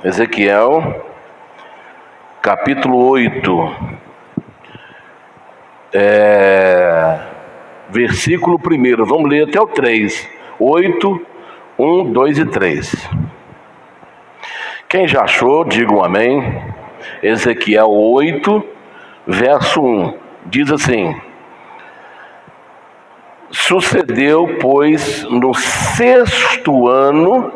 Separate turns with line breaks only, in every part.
Ezequiel, capítulo 8, versículo 1. Vamos ler até o 3. 8, 1, 2 e 3. Quem já achou, diga um amém. Ezequiel 8, verso 1. Diz assim: Sucedeu, pois, no 6º ano,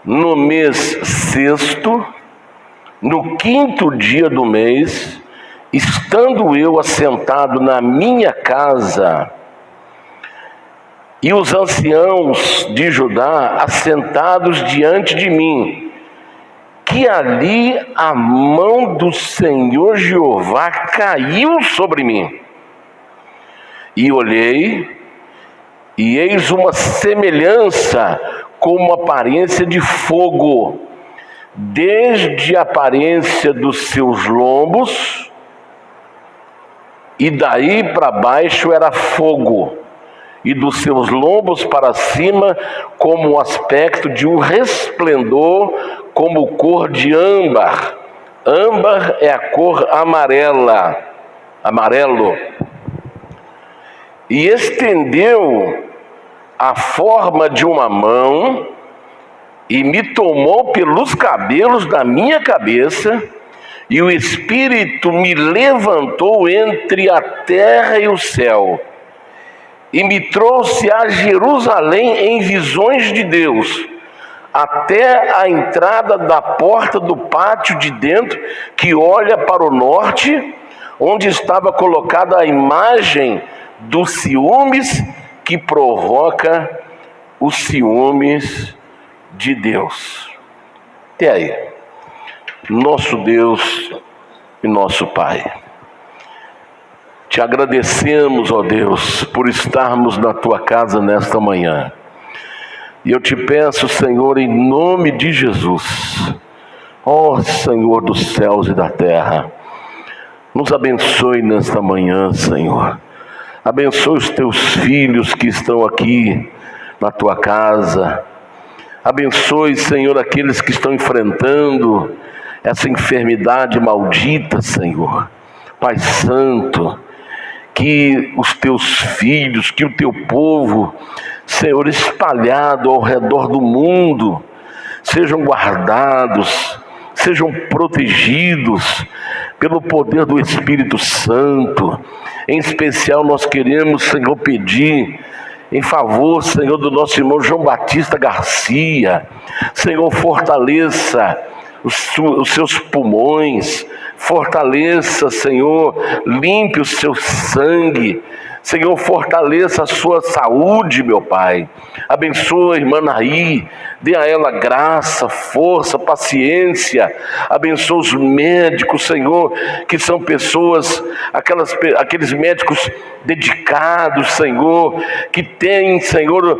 no mês 6º, no 5º dia do mês, estando eu assentado na minha casa, e os anciãos de Judá assentados diante de mim, que ali a mão do Senhor Jeová caiu sobre mim. E olhei, e eis uma semelhança como aparência de fogo, desde a aparência dos seus lombos, e daí para baixo era fogo, e dos seus lombos para cima como o aspecto de um resplendor, como cor de âmbar. Âmbar é a cor amarelo. E estendeu a forma de uma mão e me tomou pelos cabelos da minha cabeça, e o Espírito me levantou entre a terra e o céu, e me trouxe a Jerusalém em visões de Deus, até a entrada da porta do pátio de dentro, que olha para o norte, onde estava colocada a imagem dos ciúmes, que provoca os ciúmes de Deus. Até aí. Nosso Deus e nosso Pai, te agradecemos, ó Deus, por estarmos na tua casa nesta manhã. E eu te peço, Senhor, em nome de Jesus, ó Senhor dos céus e da terra, nos abençoe nesta manhã, Senhor. Abençoe os teus filhos que estão aqui na tua casa. Abençoe, Senhor, aqueles que estão enfrentando essa enfermidade maldita, Senhor. Pai Santo, que os teus filhos, que o teu povo, Senhor, espalhado ao redor do mundo, sejam guardados, sejam protegidos pelo poder do Espírito Santo. Em especial nós queremos, Senhor, pedir em favor, Senhor, do nosso irmão João Batista Garcia. Senhor, fortaleça os seus pulmões, fortaleça, Senhor, limpe o seu sangue, Senhor, fortaleça a sua saúde, meu Pai. Abençoa a irmã Naí, dê a ela graça, força, paciência. Abençoa os médicos, Senhor, que são pessoas, aqueles médicos dedicados, Senhor, que têm, Senhor,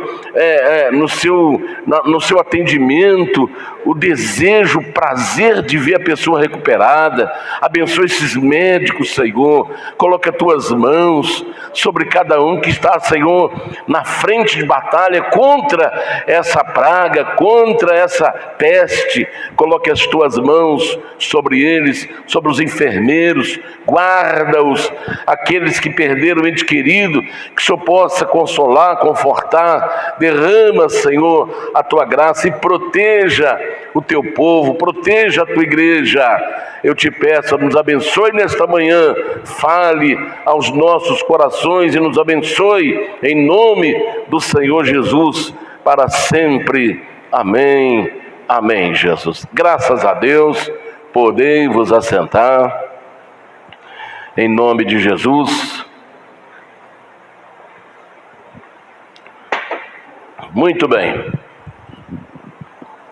no seu atendimento, o desejo, o prazer de ver a pessoa recuperada. Abençoa esses médicos, Senhor. Coloca as tuas mãos sobre cada um que está, Senhor, na frente de batalha contra essa praga, contra essa peste. Coloque as tuas mãos sobre eles, sobre os enfermeiros. Guarda-os, aqueles que perderam o ente querido, que o Senhor possa consolar, confortar. Derrama, Senhor, a tua graça e proteja o teu povo, proteja a tua igreja. Eu te peço, nos abençoe nesta manhã, fale aos nossos corações e nos abençoe em nome do Senhor Jesus para sempre. Amém, amém, Jesus. Graças a Deus, podei vos assentar em nome de Jesus. Muito bem.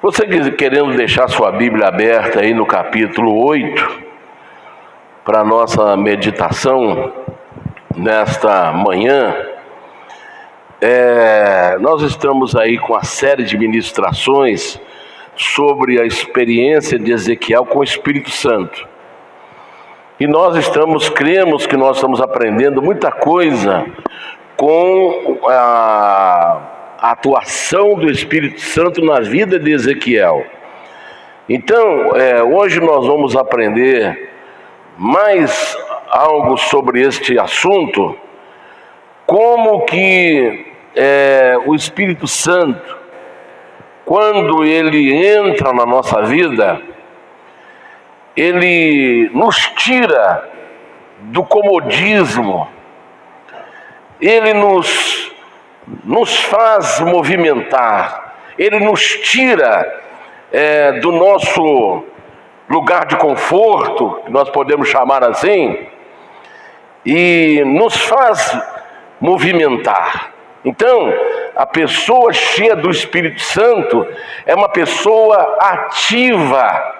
Você querendo deixar sua Bíblia aberta aí no capítulo 8, para a nossa meditação nesta manhã, nós estamos aí com a série de ministrações sobre a experiência de Ezequiel com o Espírito Santo. E nós cremos que nós estamos aprendendo muita coisa com a atuação do Espírito Santo na vida de Ezequiel. Então, hoje nós vamos aprender mais algo sobre este assunto, como que o Espírito Santo, quando ele entra na nossa vida, ele nos tira do comodismo, ele nos faz movimentar, ele nos tira do nosso lugar de conforto, que nós podemos chamar assim, e nos faz movimentar. Então, a pessoa cheia do Espírito Santo é uma pessoa ativa,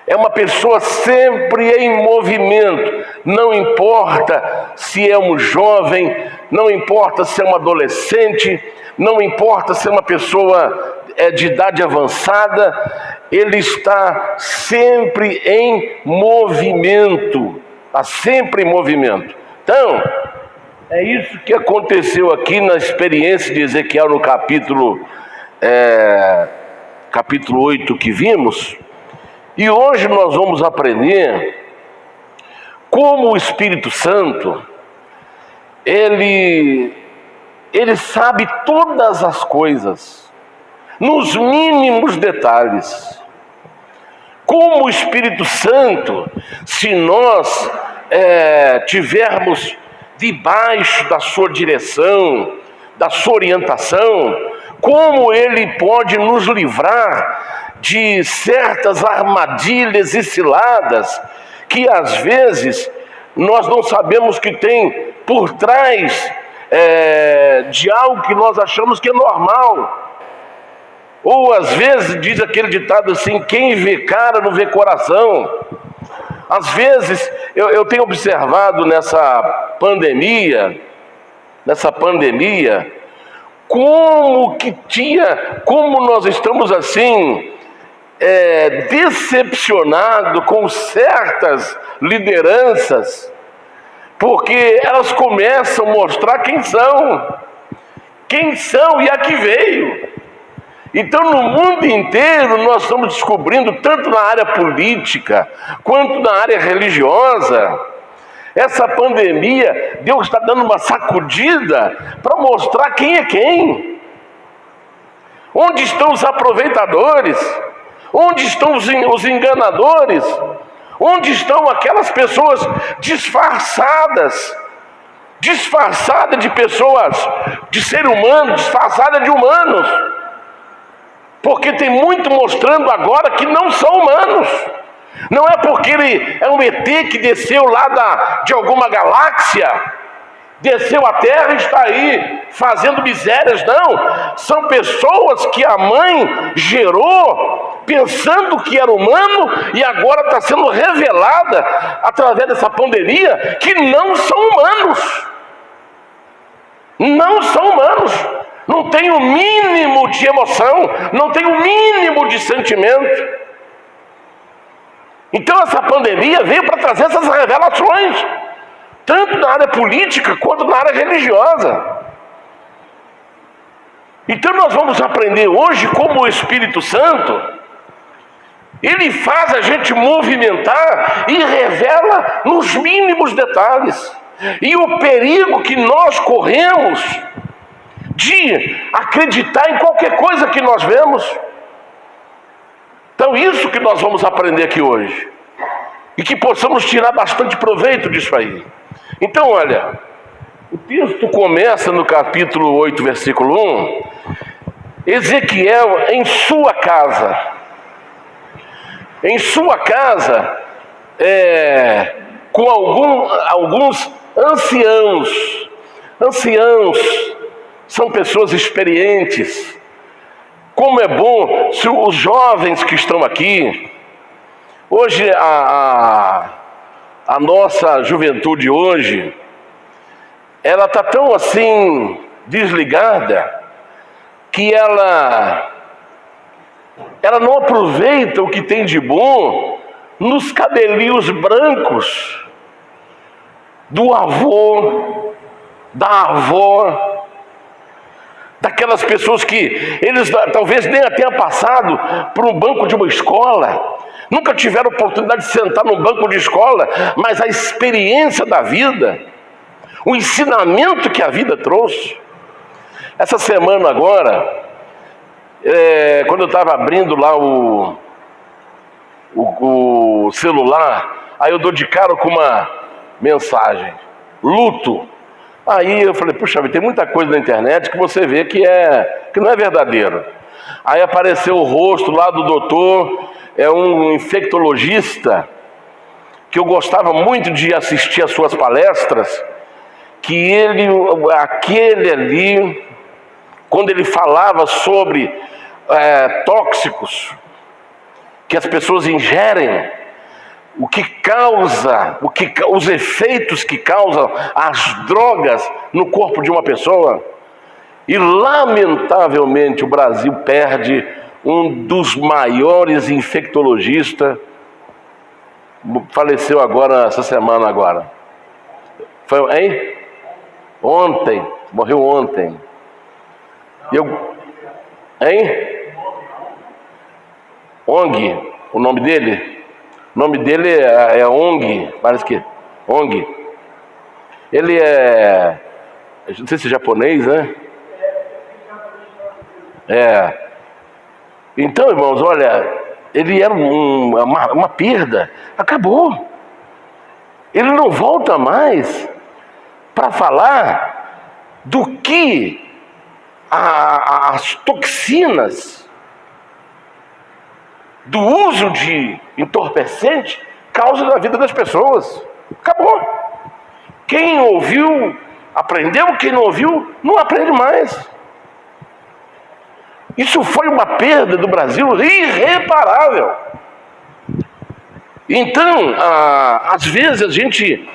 é uma pessoa sempre em movimento. Não importa se é um jovem, não importa se é um adolescente, não importa se é uma pessoa de idade avançada, ele está sempre em movimento, está sempre em movimento. Então, é isso que aconteceu aqui na experiência de Ezequiel no capítulo 8 que vimos. E hoje nós vamos aprender como o Espírito Santo, ele sabe todas as coisas, nos mínimos detalhes. Como o Espírito Santo, se nós tivermos debaixo da sua direção, da sua orientação, como ele pode nos livrar de certas armadilhas e ciladas que às vezes nós não sabemos que tem por trás de algo que nós achamos que é normal. Ou às vezes diz aquele ditado assim: quem vê cara não vê coração. Às vezes eu tenho observado nessa pandemia, como nós estamos assim decepcionado com certas lideranças, porque elas começam a mostrar quem são e a que veio. Então, no mundo inteiro, nós estamos descobrindo, tanto na área política quanto na área religiosa, essa pandemia, Deus está dando uma sacudida para mostrar quem é quem. Onde estão os aproveitadores? Onde estão os enganadores? Onde estão aquelas pessoas disfarçadas de pessoas, de ser humano, disfarçada de humanos? Porque tem muito mostrando agora que não são humanos. Não é porque ele é um ET que desceu lá de alguma galáxia, desceu à Terra e está aí fazendo misérias, não. São pessoas que a mãe gerou pensando que era humano e agora está sendo revelada através dessa pandemia que não são humanos. Não são humanos. Não tem o mínimo de emoção, não tem o mínimo de sentimento. Então essa pandemia veio para trazer essas revelações, tanto na área política quanto na área religiosa. Então nós vamos aprender hoje como o Espírito Santo, ele faz a gente movimentar e revela nos mínimos detalhes. E o perigo que nós corremos de acreditar em qualquer coisa que nós vemos. Então isso que nós vamos aprender aqui hoje, e que possamos tirar bastante proveito disso aí. Então olha, o texto começa no capítulo 8, versículo 1, Ezequiel em sua casa, com alguns anciãos são pessoas experientes. Como é bom se os jovens que estão aqui, hoje a nossa juventude hoje, ela está tão assim desligada, que ela não aproveita o que tem de bom nos cabelinhos brancos do avô, da avó, daquelas pessoas que eles talvez nem tenham passado por um banco de uma escola, nunca tiveram oportunidade de sentar num banco de escola, mas a experiência da vida, o ensinamento que a vida trouxe. Essa semana agora, quando eu estava abrindo lá o celular, aí eu dou de cara com uma mensagem: luto. Aí eu falei, puxa, tem muita coisa na internet que você vê que não é verdadeiro. Aí apareceu o rosto lá do doutor, um infectologista, que eu gostava muito de assistir às suas palestras, que aquele ali, quando ele falava sobre tóxicos que as pessoas ingerem, o que causa, os efeitos que causam as drogas no corpo de uma pessoa. E lamentavelmente o Brasil perde um dos maiores infectologistas. Faleceu agora, essa semana agora. Hein? Ontem, morreu ontem. Hein? ONG, o nome dele? O nome dele é ONG, parece que ONG. Ele não sei se é japonês, né? Então, irmãos, olha, ele era uma perda, acabou. Ele não volta mais para falar do que as toxinas do uso de entorpecente causa na vida das pessoas. Acabou. Quem ouviu, aprendeu. Quem não ouviu, não aprende mais. Isso foi uma perda do Brasil irreparável. Então, às vezes a gente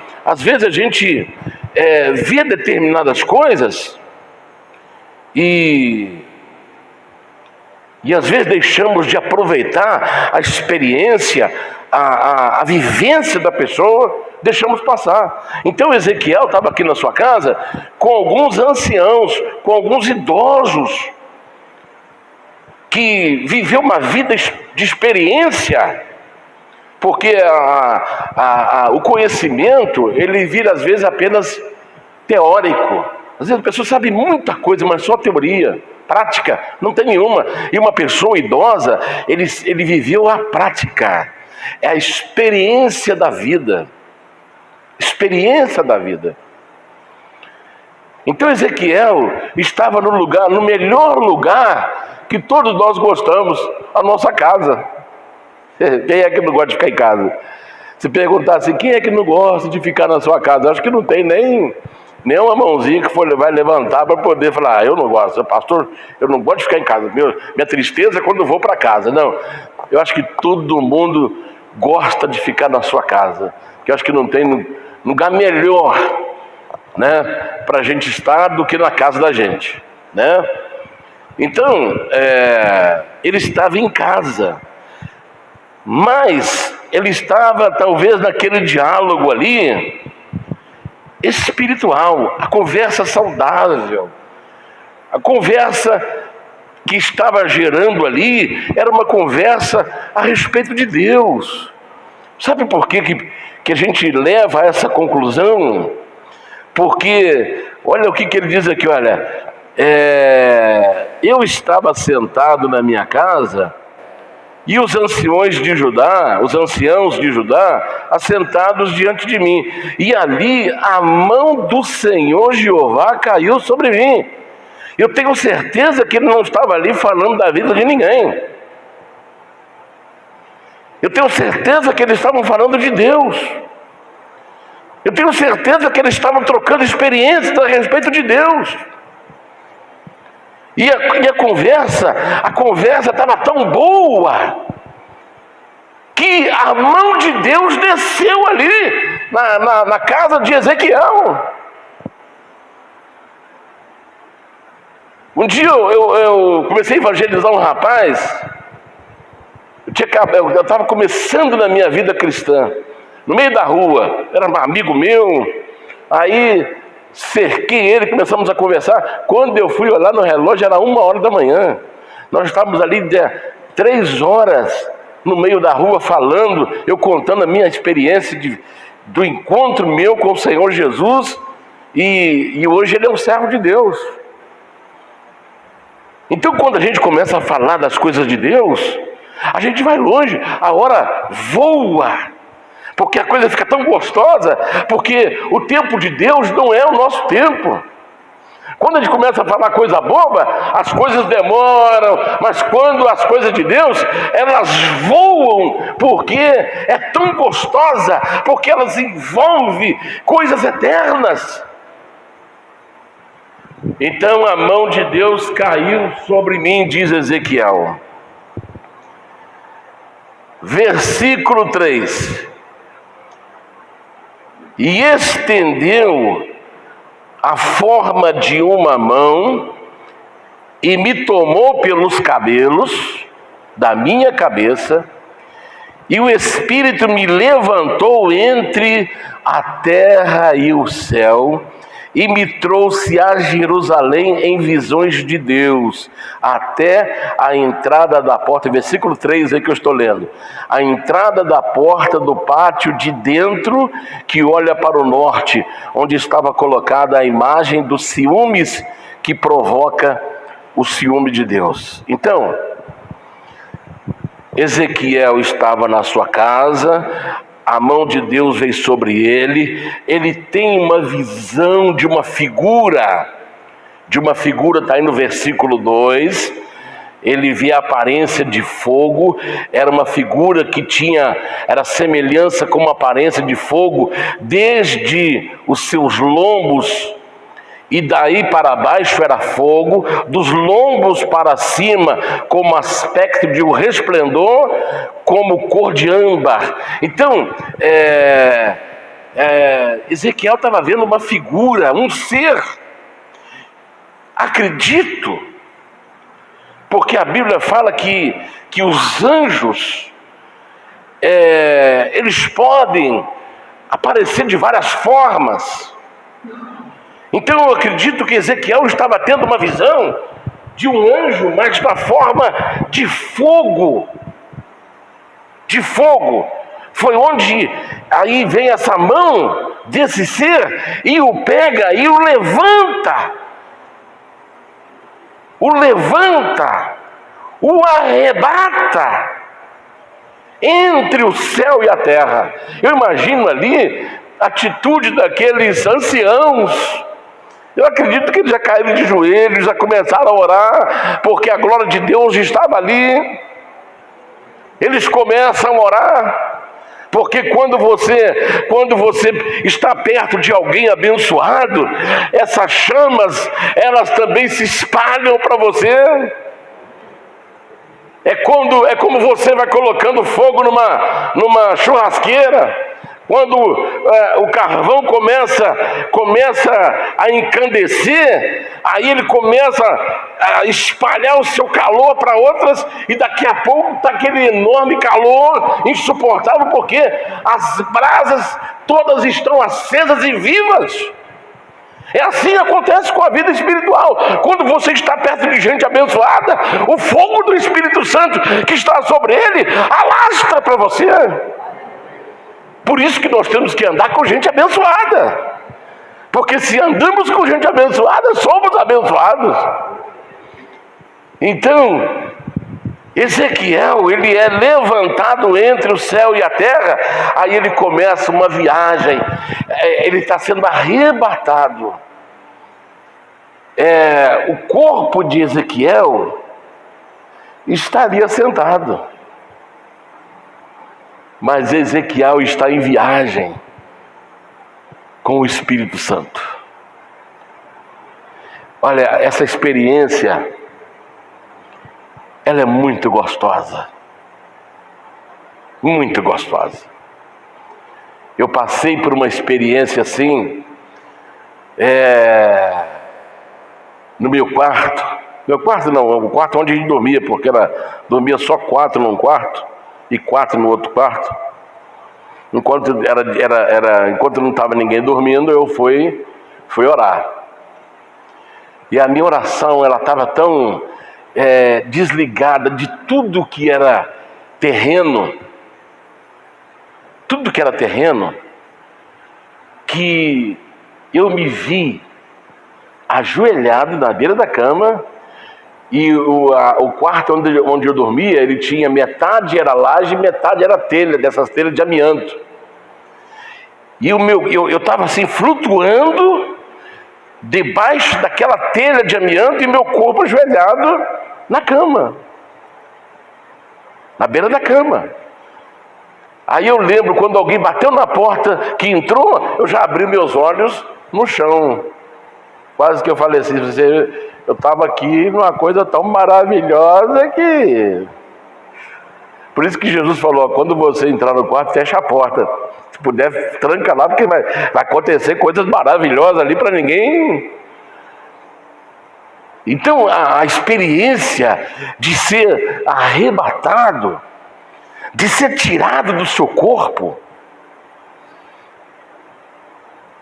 vê determinadas coisas e às vezes deixamos de aproveitar a experiência, a vivência da pessoa, deixamos passar. Então Ezequiel estava aqui na sua casa com alguns anciãos, com alguns idosos, que viveu uma vida de experiência, porque o conhecimento, ele vira às vezes apenas teórico. Às vezes a pessoa sabe muita coisa, mas só teoria. Prática não tem nenhuma. E uma pessoa idosa, ele viveu a prática, é a experiência da vida. Experiência da vida. Então Ezequiel estava no melhor lugar que todos nós gostamos, a nossa casa. Quem é que não gosta de ficar em casa? Se perguntar assim, quem é que não gosta de ficar na sua casa? Acho que não tem nem uma mãozinha que vai levantar para poder falar, eu não gosto, pastor, eu não gosto de ficar em casa. Minha tristeza é quando eu vou para casa. Não, eu acho que todo mundo gosta de ficar na sua casa, porque eu acho que não tem lugar melhor, né, para a gente estar do que na casa da gente, né? Então, ele estava em casa, mas ele estava talvez naquele diálogo ali espiritual, a conversa saudável, a conversa que estava gerando ali era uma conversa a respeito de Deus. Sabe por que a gente leva a essa conclusão? Porque, olha o que ele diz aqui, olha, eu estava sentado na minha casa e os anciãos de Judá, assentados diante de mim. E ali a mão do Senhor Jeová caiu sobre mim. Eu tenho certeza que ele não estava ali falando da vida de ninguém. Eu tenho certeza que eles estavam falando de Deus. Eu tenho certeza que eles estavam trocando experiências a respeito de Deus. E a conversa estava tão boa que a mão de Deus desceu ali na casa de Ezequiel. Um dia eu comecei a evangelizar um rapaz. Eu estava começando na minha vida cristã, no meio da rua, era um amigo meu. Aí cerquei ele, começamos a conversar. Quando eu fui olhar no relógio, era 1h da manhã. Nós estávamos ali 3 horas no meio da rua falando, eu contando a minha experiência do encontro meu com o Senhor Jesus, e hoje ele é um servo de Deus. Então, quando a gente começa a falar das coisas de Deus, a gente vai longe, a hora voa, porque a coisa fica tão gostosa, porque o tempo de Deus não é o nosso tempo. Quando a gente começa a falar coisa boba, as coisas demoram, mas quando as coisas de Deus, elas voam, porque é tão gostosa, porque elas envolvem coisas eternas. Então a mão de Deus caiu sobre mim, diz Ezequiel. Versículo 3. E estendeu a forma de uma mão e me tomou pelos cabelos da minha cabeça, e o Espírito me levantou entre a terra e o céu, e me trouxe a Jerusalém em visões de Deus, até a entrada da porta, versículo 3 aí que eu estou lendo, a entrada da porta do pátio de dentro, que olha para o norte, onde estava colocada a imagem dos ciúmes que provoca o ciúme de Deus. Então, Ezequiel estava na sua casa, a mão de Deus veio sobre ele, ele tem uma visão de uma figura, está aí no versículo 2, ele vê a aparência de fogo, era uma figura que era semelhança com uma aparência de fogo, desde os seus lombos, e daí para baixo era fogo, dos lombos para cima, como aspecto de um resplendor, como cor de âmbar. Então, Ezequiel estava vendo uma figura, um ser. Acredito, porque a Bíblia fala que os anjos, eles podem aparecer de várias formas. Então eu acredito que Ezequiel estava tendo uma visão de um anjo, mas da forma de fogo. De fogo. Foi onde aí vem essa mão desse ser e o pega e o levanta. O arrebata entre o céu e a terra. Eu imagino ali a atitude daqueles anciãos. Eu acredito que eles já caíram de joelhos, já começaram a orar, porque a glória de Deus estava ali. Eles começam a orar, porque quando você está perto de alguém abençoado, essas chamas, elas também se espalham para você. É como você vai colocando fogo numa churrasqueira. Quando o carvão começa a encandecer, aí ele começa a espalhar o seu calor para outras, e daqui a pouco está aquele enorme calor insuportável, porque as brasas todas estão acesas e vivas. É assim que acontece com a vida espiritual. Quando você está perto de gente abençoada, o fogo do Espírito Santo que está sobre ele alastra para você. Por isso que nós temos que andar com gente abençoada, porque se andamos com gente abençoada, somos abençoados. Então, Ezequiel, ele é levantado entre o céu e a terra, aí ele começa uma viagem, ele está sendo arrebatado. O corpo de Ezequiel está ali assentado, mas Ezequiel está em viagem com o Espírito Santo. Olha, essa experiência, ela é muito gostosa. Muito gostosa. Eu passei por uma experiência assim, no meu quarto. Meu quarto não, o quarto onde a gente dormia, porque dormia só 4 num quarto e 4 no outro quarto. Enquanto não estava ninguém dormindo, eu fui fui orar. E a minha oração, ela estava tão desligada de tudo que era terreno, que eu me vi ajoelhado na beira da cama. E o quarto onde eu dormia, ele tinha metade era laje, metade era telha, dessas telhas de amianto. E eu estava assim flutuando debaixo daquela telha de amianto e meu corpo ajoelhado na cama, na beira da cama. Aí eu lembro quando alguém bateu na porta que entrou, eu já abri meus olhos no chão. Quase que eu falei assim, eu estava aqui numa coisa tão maravilhosa que... Por isso que Jesus falou, quando você entrar no quarto, fecha a porta. Se puder, tranca lá, porque vai acontecer coisas maravilhosas ali para ninguém. Então, a experiência de ser arrebatado, de ser tirado do seu corpo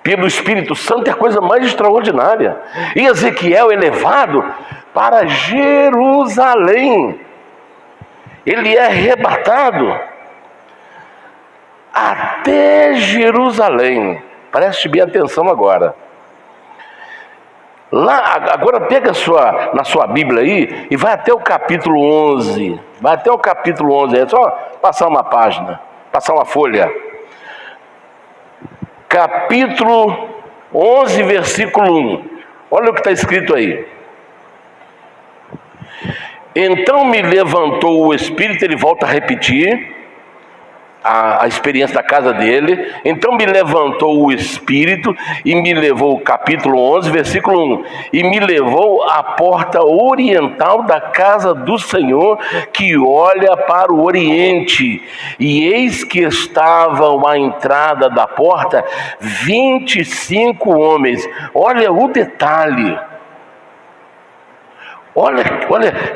pelo Espírito Santo é a coisa mais extraordinária. E Ezequiel é levado para Jerusalém. Ele é arrebatado até Jerusalém. Preste bem atenção agora. Lá, agora pega na sua Bíblia aí e vai até o capítulo 11. Vai até o capítulo 11. É só passar uma página, passar uma folha. Capítulo 11, versículo 1. Olha o que está escrito aí. Então me levantou o Espírito, ele volta a repetir a experiência da casa dele. Então me levantou o Espírito e me levou, capítulo 11, versículo 1, e me levou à porta oriental da casa do Senhor, que olha para o oriente, e eis que estavam à entrada da porta 25 homens. Olha o detalhe. Olha,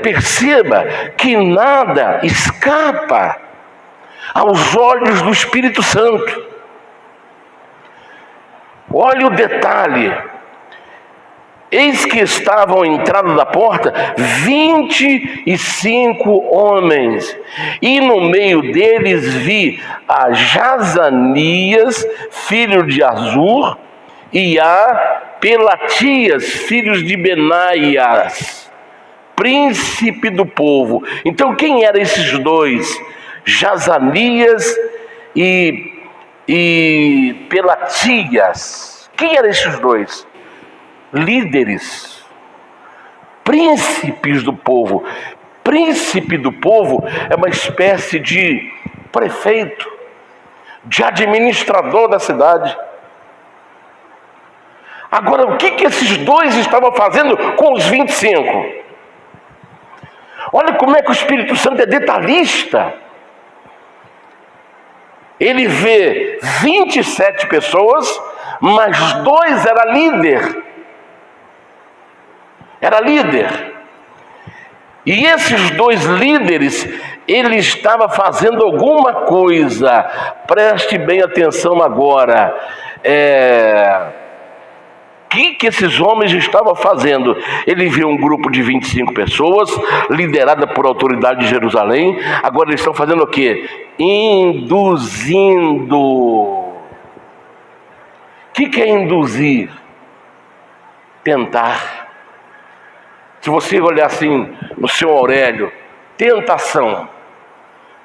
perceba que nada escapa aos olhos do Espírito Santo. Olha o detalhe. Eis que estavam à entrada da porta 25 homens, e no meio deles vi a Jazanias, filho de Azur, e a Pelatias, filhos de Benaias, príncipe do povo. Então quem eram esses dois? Jazanias e Pelatias. Quem eram esses dois? Líderes, príncipes do povo. Príncipe do povo é uma espécie de prefeito, de administrador da cidade. Agora, o que esses dois estavam fazendo com os 25? Olha como é que o Espírito Santo é detalhista. Ele vê 27 pessoas, mas 2 era líder. Era líder. E esses 2 líderes, ele estava fazendo alguma coisa. Preste bem atenção agora. O que esses homens estavam fazendo? Ele viu um grupo de 25 pessoas, liderada por autoridade de Jerusalém. Agora eles estão fazendo o quê? Induzindo. O que é induzir? Tentar. Se você olhar assim no seu Aurélio, tentação.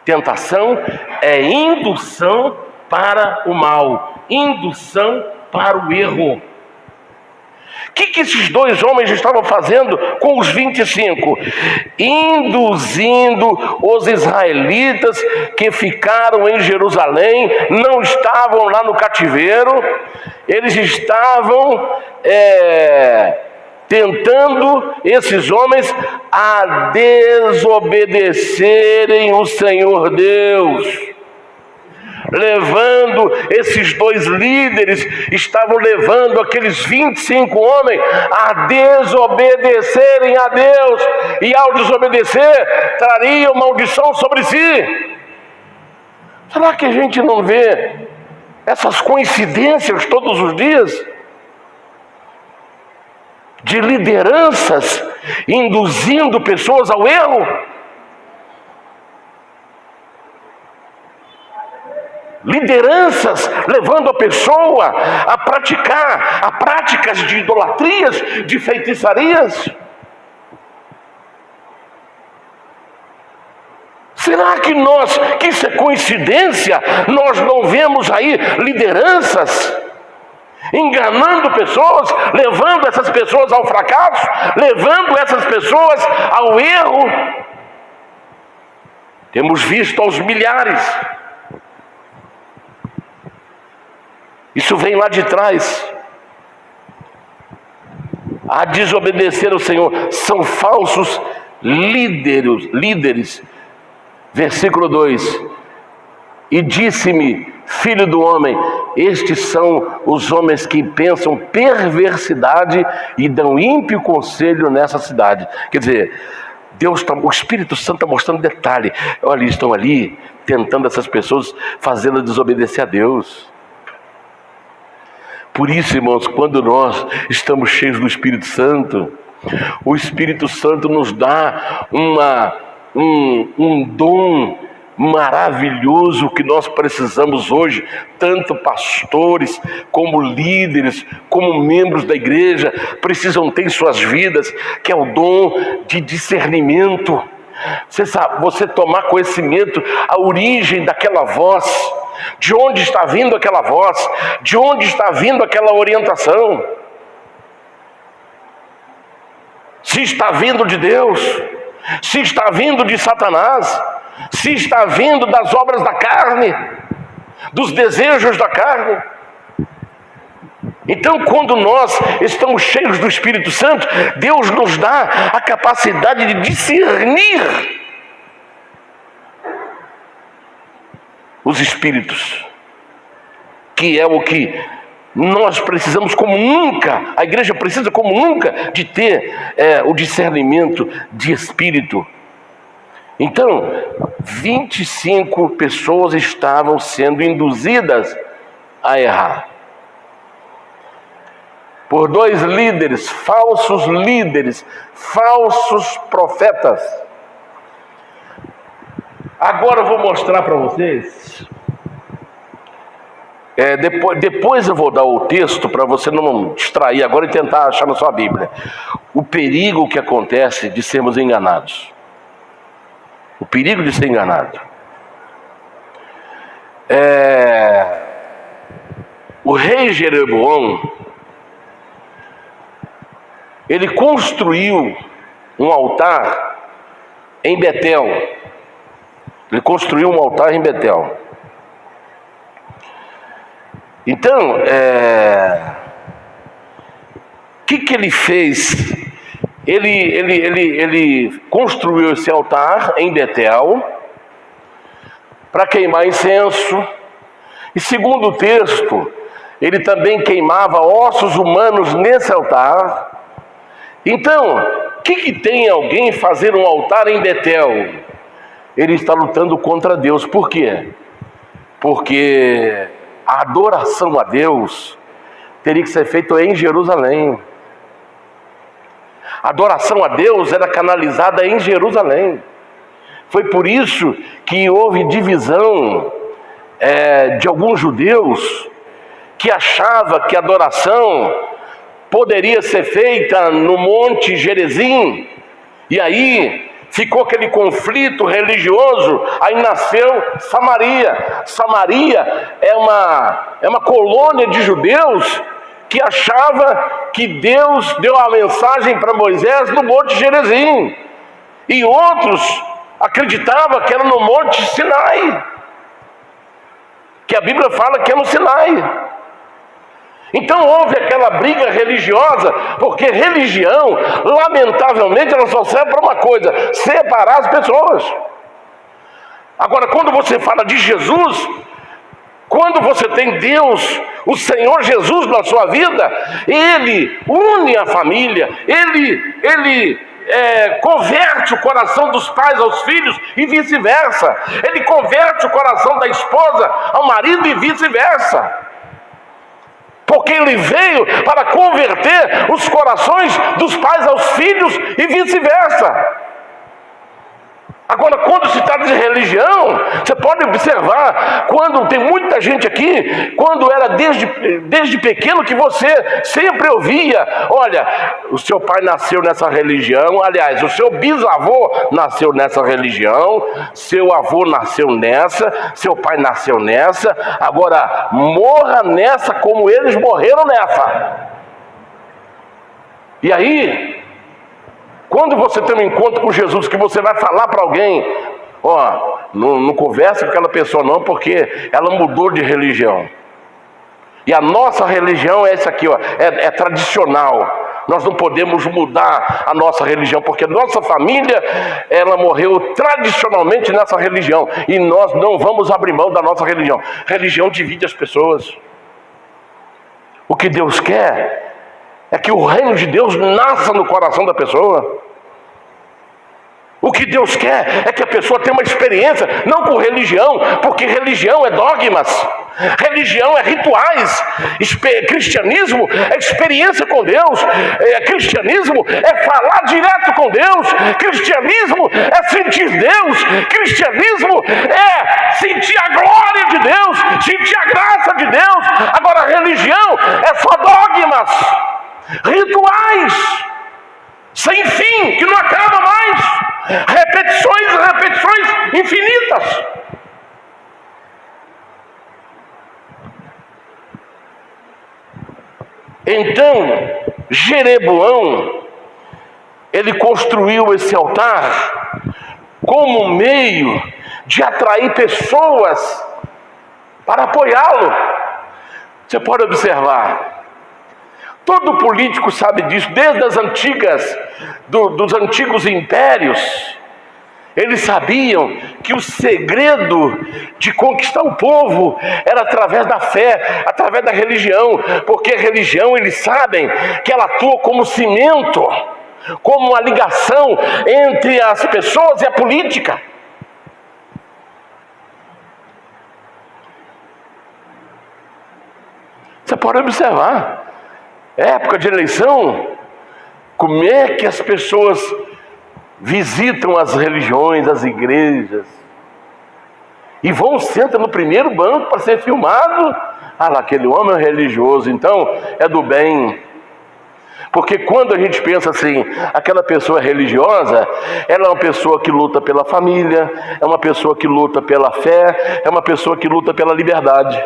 Tentação é indução para o mal, indução para o erro. O que esses 2 homens estavam fazendo com os 25? Induzindo os israelitas que ficaram em Jerusalém, não estavam lá no cativeiro, eles estavam tentando esses homens a desobedecerem o Senhor Deus. Levando esses 2 líderes, estavam levando aqueles 25 homens a desobedecerem a Deus, e ao desobedecer, trariam maldição sobre si. Será que a gente não vê essas coincidências todos os dias? de lideranças induzindo pessoas ao erro. Lideranças levando a pessoa a praticar práticas de idolatrias, de feitiçarias. Será que isso é coincidência? Nós não vemos aí lideranças enganando pessoas, levando essas pessoas ao fracasso, levando essas pessoas ao erro? Temos visto aos milhares. Isso vem lá de trás. A desobedecer ao Senhor. São falsos líderes. Versículo 2. E disse-me, filho do homem, estes são os homens que pensam perversidade e dão ímpio conselho nessa cidade. Quer dizer, o Espírito Santo está mostrando detalhe. Olha, eles estão ali tentando essas pessoas fazê-las desobedecer a Deus. Por isso, irmãos, quando nós estamos cheios do Espírito Santo, o Espírito Santo nos dá um dom maravilhoso que nós precisamos hoje, tanto pastores, como líderes, como membros da igreja, precisam ter em suas vidas, que é o dom de discernimento. Você tomar conhecimento, a origem daquela voz, de onde está vindo aquela voz, de onde está vindo aquela orientação. Se está vindo de Deus, se está vindo de Satanás, se está vindo das obras da carne, dos desejos da carne. Então, quando nós estamos cheios do Espírito Santo, Deus nos dá a capacidade de discernir os espíritos, que é o que nós precisamos como nunca, a igreja precisa como nunca de ter o discernimento de espírito. Então, 25 pessoas estavam sendo induzidas a errar por dois líderes, falsos profetas. Agora eu vou mostrar para vocês. Depois eu vou dar o texto para você não distrair agora e tentar achar na sua Bíblia. O perigo que acontece de sermos enganados. O perigo de ser enganado. O rei Jeroboão, ele construiu um altar em Betel. Ele construiu um altar em Betel. Então, o que ele fez? Ele construiu esse altar em Betel para queimar incenso. E segundo o texto, ele também queimava ossos humanos nesse altar. Então, o que tem alguém fazer um altar em Betel? Ele está lutando contra Deus. Por quê? Porque a adoração a Deus teria que ser feita em Jerusalém. A adoração a Deus era canalizada em Jerusalém. Foi por isso que houve divisão de alguns judeus que achavam que a adoração poderia ser feita no Monte Gerizim. E aí ficou aquele conflito religioso, aí nasceu Samaria. Samaria é uma colônia de judeus que achava que Deus deu a mensagem para Moisés no Monte Gerizim. E outros acreditavam que era no Monte Sinai, que a Bíblia fala que é no Sinai. Então houve aquela briga religiosa, porque religião, lamentavelmente, ela só serve para uma coisa: separar as pessoas. Agora, quando você fala de Jesus, quando você tem Deus, o Senhor Jesus na sua vida, Ele une a família, Ele converte o coração dos pais aos filhos e vice-versa. Ele converte o coração da esposa ao marido e vice-versa. porque ele veio para converter os corações dos pais aos filhos e vice-versa. Agora, quando se trata de religião, você pode observar, quando tem muita gente aqui, quando era desde pequeno que você sempre ouvia: olha, o seu pai nasceu nessa religião, aliás, o seu bisavô nasceu nessa religião, seu avô nasceu nessa, seu pai nasceu nessa, agora morra nessa como eles morreram nessa. E aí, quando você tem um encontro com Jesus, que você vai falar para alguém: ó, não conversa com aquela pessoa não, porque ela mudou de religião. E a nossa religião é essa aqui, ó, é tradicional. Nós não podemos mudar a nossa religião, porque a nossa família, ela morreu tradicionalmente nessa religião. E nós não vamos abrir mão da nossa religião. Religião divide as pessoas. O que Deus quer é que o reino de Deus nasça no coração da pessoa. O que Deus quer é que a pessoa tenha uma experiência, não com religião, porque religião é dogmas, religião é rituais, cristianismo é experiência com Deus, cristianismo é falar direto com Deus, cristianismo é sentir Deus, cristianismo é sentir a glória de Deus, sentir a graça de Deus. Agora, religião é só dogmas, rituais sem fim, que não acaba mais, repetições e repetições infinitas. Então, Jeroboão, ele construiu esse altar como meio de atrair pessoas para apoiá-lo. Você pode observar, todo político sabe disso, desde as antigas, dos antigos impérios. Eles sabiam que o segredo de conquistar o povo era através da fé, através da religião, porque a religião, eles sabem que ela atua como cimento, como uma ligação entre as pessoas e a política. Você pode observar, época de eleição, como é que as pessoas visitam as religiões, as igrejas, e vão, sentam no primeiro banco para ser filmado. Ah lá, aquele homem é religioso, então é do bem. Porque quando a gente pensa assim, aquela pessoa religiosa, ela é uma pessoa que luta pela família, é uma pessoa que luta pela fé, é uma pessoa que luta pela liberdade.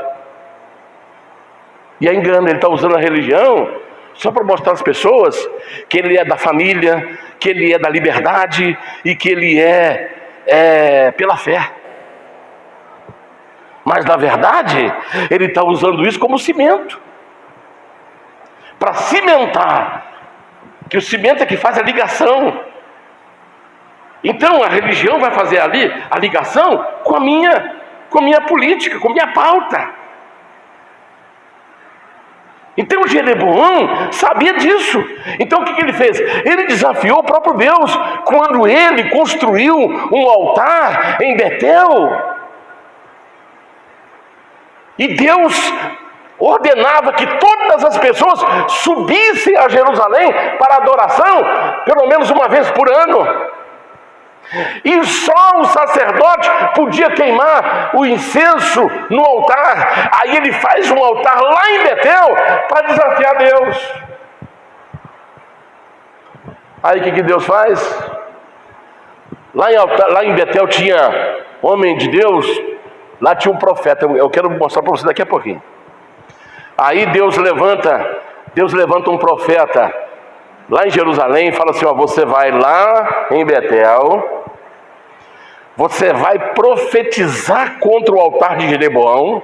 E é engano, ele está usando a religião só para mostrar às pessoas que ele é da família, que ele é da liberdade e que ele é pela fé. Mas na verdade, ele está usando isso como cimento, para cimentar, que o cimento é que faz a ligação. Então a religião vai fazer ali a ligação com a minha política, com a minha pauta. Então Jeroboão sabia disso. Então o que ele fez? Ele desafiou o próprio Deus quando ele construiu um altar em Betel. E Deus ordenava que todas as pessoas subissem a Jerusalém para adoração, pelo menos uma vez por ano. E só o sacerdote podia queimar o incenso no altar. Aí ele faz um altar lá em Betel para desafiar Deus. Aí o que Deus faz? Lá em Betel tinha homem de Deus, lá tinha um profeta. Eu quero mostrar para você daqui a pouquinho. Aí Deus levanta um profeta lá em Jerusalém e fala assim: ó, você vai lá em Betel, você vai profetizar contra o altar de Jeroboão.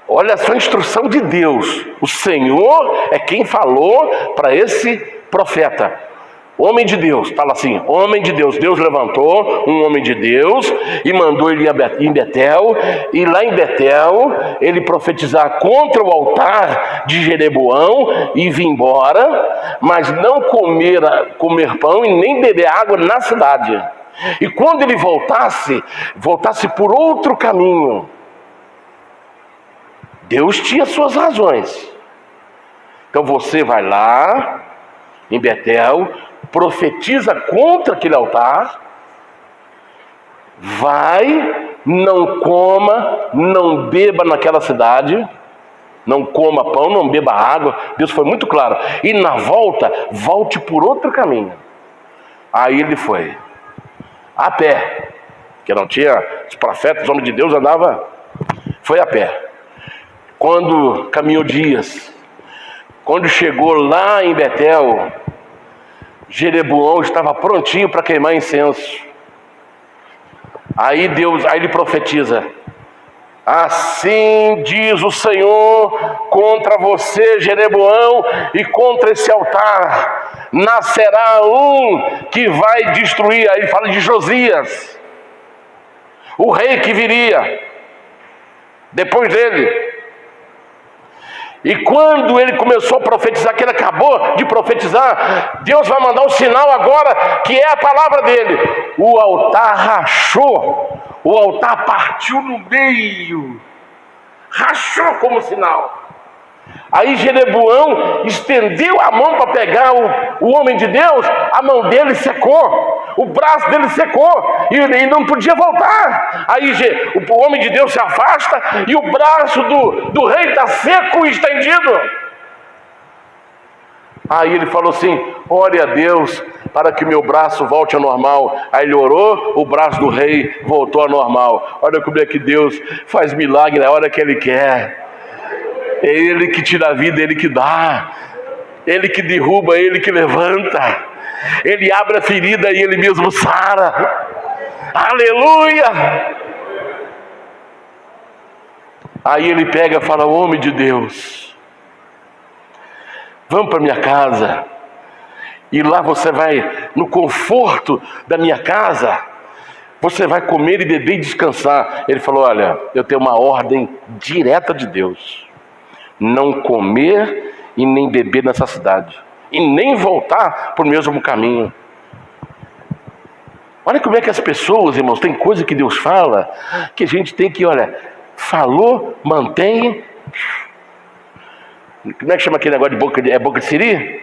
Olha só a instrução de Deus. O Senhor é quem falou para esse profeta. Homem de Deus, fala assim, homem de Deus. Deus levantou um homem de Deus e mandou ele em Betel. E lá em Betel, ele profetizar contra o altar de Jeroboão e vir embora, mas não comer pão e nem beber água na cidade. E quando ele voltasse por outro caminho. Deus tinha suas razões. Então você vai lá em Betel, profetiza contra aquele altar, vai, não coma, não beba naquela cidade, não coma pão, não beba água. Deus foi muito claro. E na volta, volte por outro caminho. Aí ele foi a pé, porque não tinha os profetas, os homens de Deus andavam, foi a pé. Quando caminhou dias, quando chegou lá em Betel, Jeroboão estava prontinho para queimar incenso. Aí ele profetiza: assim diz o Senhor contra você, Jeroboão, e contra esse altar nascerá um que vai destruir. Aí ele fala de Josias, o rei que viria depois dele. E quando ele começou a profetizar, que ele acabou de profetizar, Deus vai mandar um sinal agora, que é a palavra dele. O altar rachou, o altar partiu no meio, rachou como sinal. Aí Jeroboão estendeu a mão para pegar o homem de Deus, a mão dele secou, o braço dele secou, e ele não podia voltar. Aí o homem de Deus se afasta, e o braço do rei está seco e estendido. Aí ele falou assim: ore a Deus para que meu braço volte ao normal. Aí ele orou, o braço do rei voltou ao normal. Olha como é que Deus faz milagre na hora que Ele quer. É Ele que tira a vida, Ele que dá. Ele que derruba, Ele que levanta. Ele abre a ferida e Ele mesmo sara. Aleluia! Aí ele pega e fala: homem de Deus, vamos para minha casa. E lá você vai, no conforto da minha casa, você vai comer e beber e descansar. Ele falou: olha, eu tenho uma ordem direta de Deus: não comer e nem beber nessa cidade, e nem voltar para o mesmo caminho. Olha como é que as pessoas, irmãos, tem coisa que Deus fala, que a gente tem que, olha, falou, mantém. Como é que chama aquele negócio de boca de siri?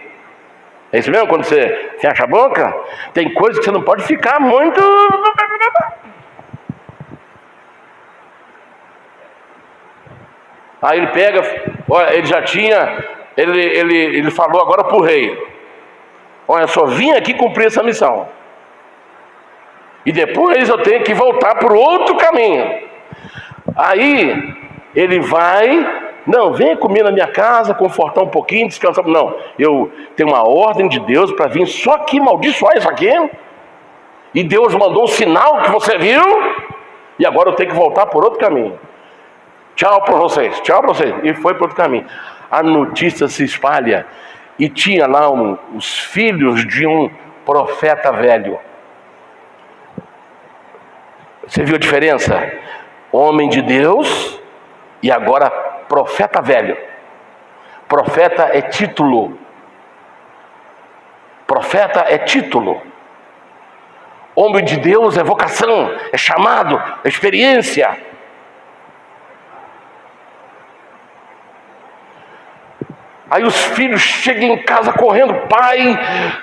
É isso mesmo? Quando você fecha a boca, tem coisa que você não pode ficar muito. Aí ele pega, olha, ele já tinha, ele falou agora para o rei: olha, só vim aqui cumprir essa missão, e depois eu tenho que voltar por outro caminho. Aí ele vai: não, vem comer na minha casa, confortar um pouquinho, descansar. Não, eu tenho uma ordem de Deus para vir só aqui maldiçoar isso aqui, e Deus mandou um sinal que você viu, e agora eu tenho que voltar por outro caminho. Tchau para vocês, tchau para vocês. E foi para outro caminho. A notícia se espalha, e tinha lá os filhos de um profeta velho. Você viu a diferença? Homem de Deus e agora profeta velho. Profeta é título. Profeta é título. Homem de Deus é vocação, é chamado, é experiência. Aí os filhos chegam em casa correndo: pai,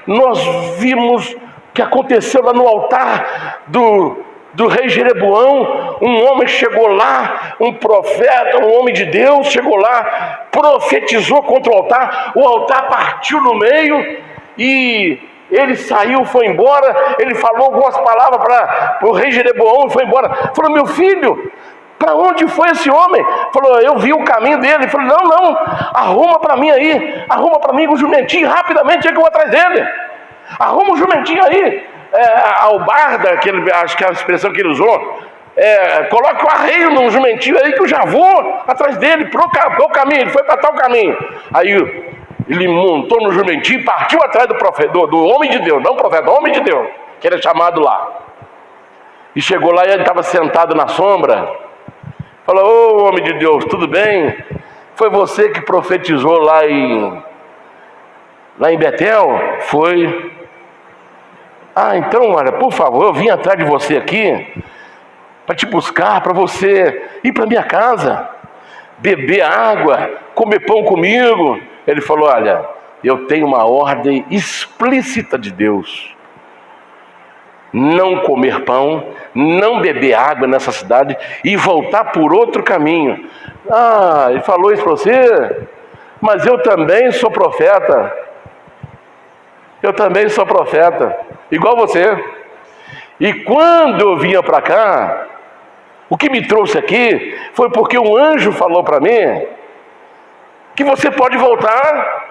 nós vimos o que aconteceu lá no altar do rei Jeroboão. Um homem chegou lá, um profeta, um homem de Deus chegou lá, profetizou contra o altar partiu no meio, e ele saiu, foi embora. Ele falou algumas palavras para o rei Jeroboão e foi embora. Falou: meu filho, para onde foi esse homem? Falou: eu vi o caminho dele. Ele falou: não, arruma para mim aí, arruma para mim um jumentinho, rapidamente é que eu vou atrás dele. Arruma um jumentinho aí, albarda, acho que é a expressão que ele usou, coloca o arreio num jumentinho aí que eu já vou atrás dele, pro caminho. Ele foi para tal caminho. Aí ele montou no jumentinho e partiu atrás do profeta, do homem de Deus, não profeta, homem de Deus, que era chamado lá. E chegou lá e ele estava sentado na sombra. Falou: ô homem de Deus, tudo bem? Foi você que profetizou lá em Betel? Foi. Ah, então, olha, por favor, eu vim atrás de você aqui para te buscar, para você ir para minha casa. beber água, comer pão comigo. Ele falou: olha, eu tenho uma ordem explícita de Deus: não comer pão, não beber água nessa cidade e voltar por outro caminho. Ah, ele falou isso para você? Mas eu também sou profeta. Eu também sou profeta, igual você. E quando eu vinha para cá, o que me trouxe aqui foi porque um anjo falou para mim que você pode voltar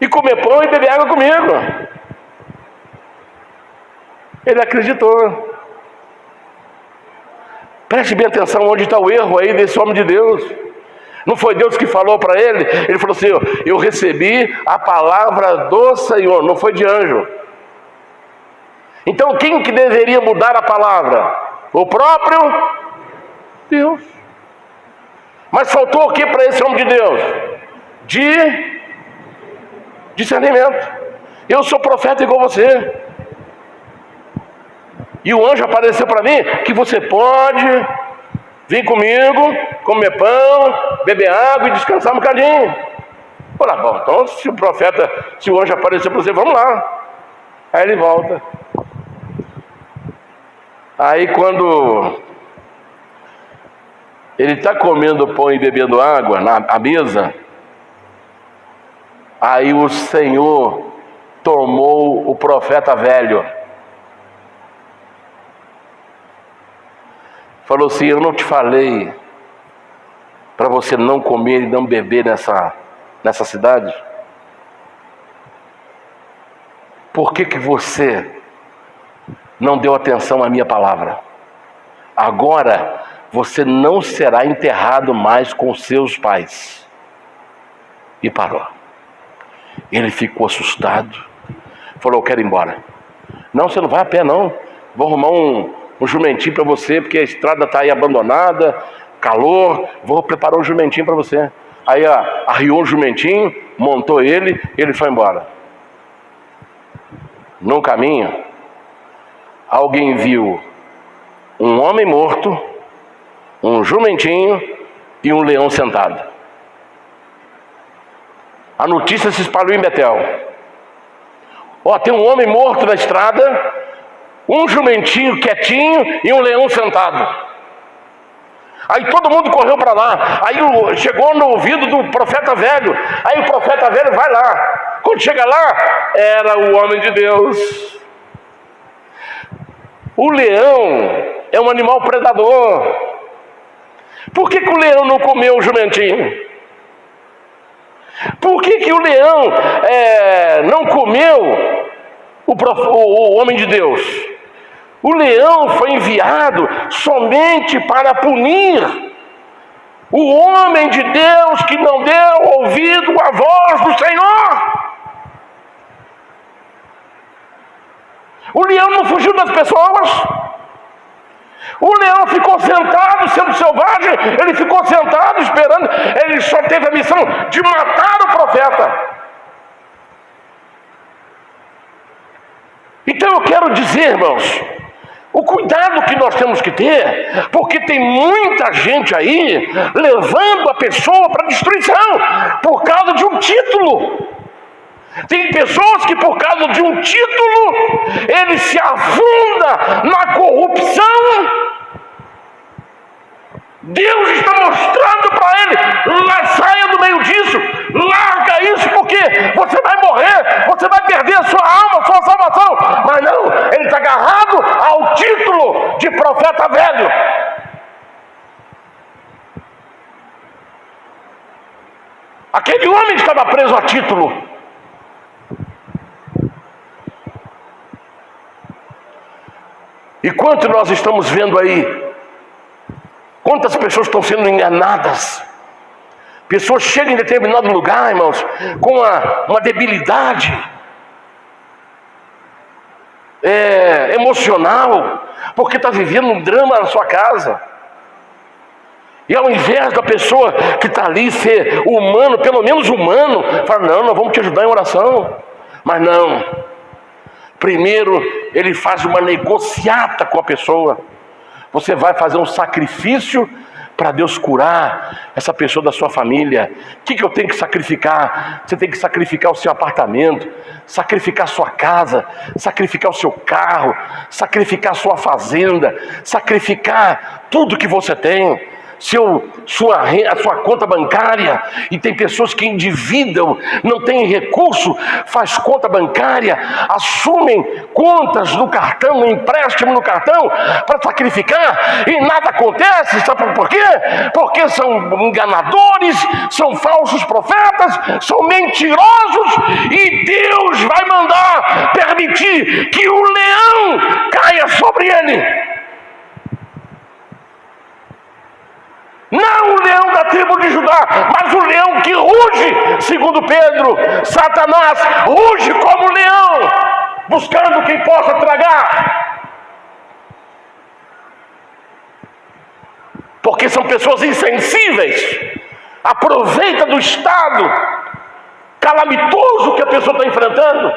e comer pão e beber água comigo. Ele acreditou. Preste bem atenção onde está o erro aí desse homem de Deus. Não foi Deus que falou para ele? Ele falou assim: eu recebi a palavra do Senhor, não foi de anjo. Então quem que deveria mudar a palavra? O próprio Deus. Mas faltou o que para esse homem de Deus? Discernimento. Eu sou profeta igual você. E o anjo apareceu para mim que você pode vir comigo, comer pão, beber água e descansar um bocadinho. Olha, bom, então se o anjo apareceu para você, vamos lá. Aí ele volta. Aí quando ele está comendo pão e bebendo água à mesa, aí o Senhor tomou o profeta velho. Falou assim: eu não te falei para você não comer e não beber nessa cidade? Por que você não deu atenção à minha palavra? Agora você não será enterrado mais com seus pais. E parou. Ele ficou assustado. Falou: eu quero ir embora. Não, você não vai a pé não. Vou arrumar um jumentinho para você, porque a estrada está aí abandonada, calor, vou preparar um jumentinho para você. Aí arriou um jumentinho, montou ele foi embora. No caminho, alguém viu um homem morto, um jumentinho e um leão sentado. A notícia se espalhou em Betel. Tem um homem morto na estrada, um jumentinho quietinho e um leão sentado. Aí todo mundo correu para lá. Aí chegou no ouvido do profeta velho. Aí o profeta velho vai lá. Quando chega lá, era o homem de Deus. O leão é um animal predador. Por que o leão não comeu o jumentinho? Por que o leão não comeu o homem de Deus? O leão foi enviado somente para punir o homem de Deus que não deu ouvido à voz do Senhor. O leão não fugiu das pessoas. O leão ficou sentado, sendo selvagem. Ele ficou sentado esperando. Ele só teve a missão de matar o profeta. Então eu quero dizer, irmãos, o cuidado que nós temos que ter, porque tem muita gente aí levando a pessoa para a destruição por causa de um título. Tem pessoas que por causa de um título ele se afunda na corrupção. Deus está mostrando para ele: saia do meio disso, larga isso, porque você vai morrer, você vai perder a sua alma, a sua salvação. Mas não, ele está agarrado ao título de profeta velho. Aquele homem estava preso a título. E quanto nós estamos vendo aí, quantas pessoas estão sendo enganadas. Pessoas chegam em determinado lugar, irmãos, com uma debilidade emocional, porque está vivendo um drama na sua casa. E ao invés da pessoa que está ali ser humano, pelo menos humano, fala: não, nós vamos te ajudar em oração. Mas não. Primeiro ele faz uma negociata com a pessoa. Você vai fazer um sacrifício para Deus curar essa pessoa da sua família. O que eu tenho que sacrificar? Você tem que sacrificar o seu apartamento, sacrificar a sua casa, sacrificar o seu carro, sacrificar a sua fazenda, sacrificar tudo que você tem. A sua conta bancária. E tem pessoas que endividam, não têm recurso, faz conta bancária, assumem contas no cartão, empréstimo no cartão para sacrificar, e nada acontece. Sabe por quê? Porque são enganadores, são falsos profetas, são mentirosos, e Deus vai mandar permitir que o leão caia sobre ele. Não o leão da tribo de Judá, mas o leão que ruge, segundo Pedro. Satanás ruge como leão, buscando quem possa tragar. Porque são pessoas insensíveis. Aproveita do estado calamitoso que a pessoa está enfrentando,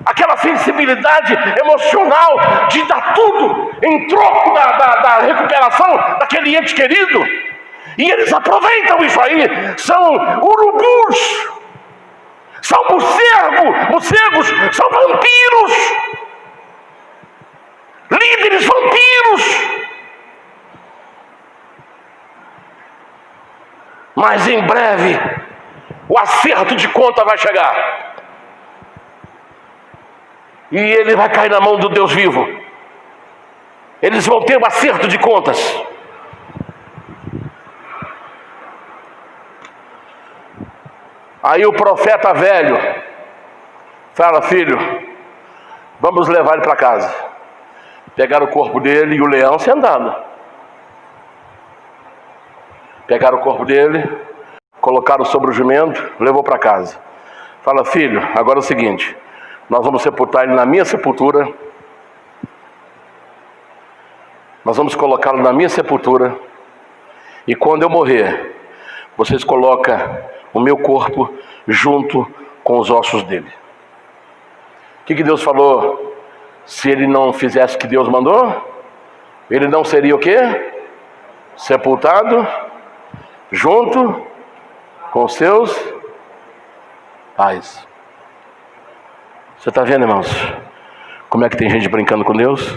aquela sensibilidade emocional de dar tudo em troco da recuperação daquele ente querido. E eles aproveitam isso aí. São urubus, são morcegos, são vampiros, líderes vampiros. Mas em breve o acerto de conta vai chegar, e ele vai cair na mão do Deus vivo. Eles vão ter um acerto de contas. Aí o profeta velho fala: filho, vamos levar ele para casa. Pegaram o corpo dele e o leão sentado. Pegaram o corpo dele, colocaram sobre o jumento, levou para casa. Fala: filho, agora é o seguinte, nós vamos sepultar ele na minha sepultura. Nós vamos colocá-lo na minha sepultura. E quando eu morrer, vocês colocam o meu corpo junto com os ossos dele. O que Deus falou? Se ele não fizesse o que Deus mandou, ele não seria o quê? Sepultado junto com seus pais. Você está vendo, irmãos, como é que tem gente brincando com Deus?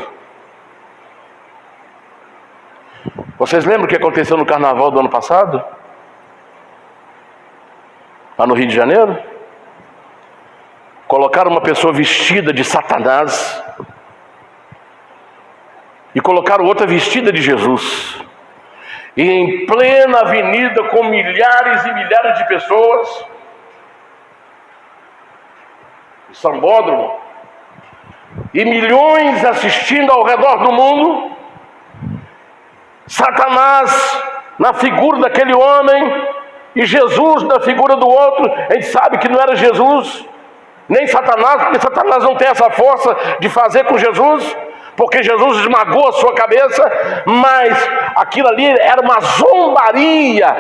Vocês lembram o que aconteceu no carnaval do ano passado? Lá no Rio de Janeiro? Colocaram uma pessoa vestida de Satanás e colocaram outra vestida de Jesus. E em plena avenida, com milhares e milhares de pessoas, sambódromo, e milhões assistindo ao redor do mundo, Satanás na figura daquele homem e Jesus na figura do outro. A gente sabe que não era Jesus nem Satanás, porque Satanás não tem essa força de fazer com Jesus, porque Jesus esmagou a sua cabeça. Mas aquilo ali era uma zombaria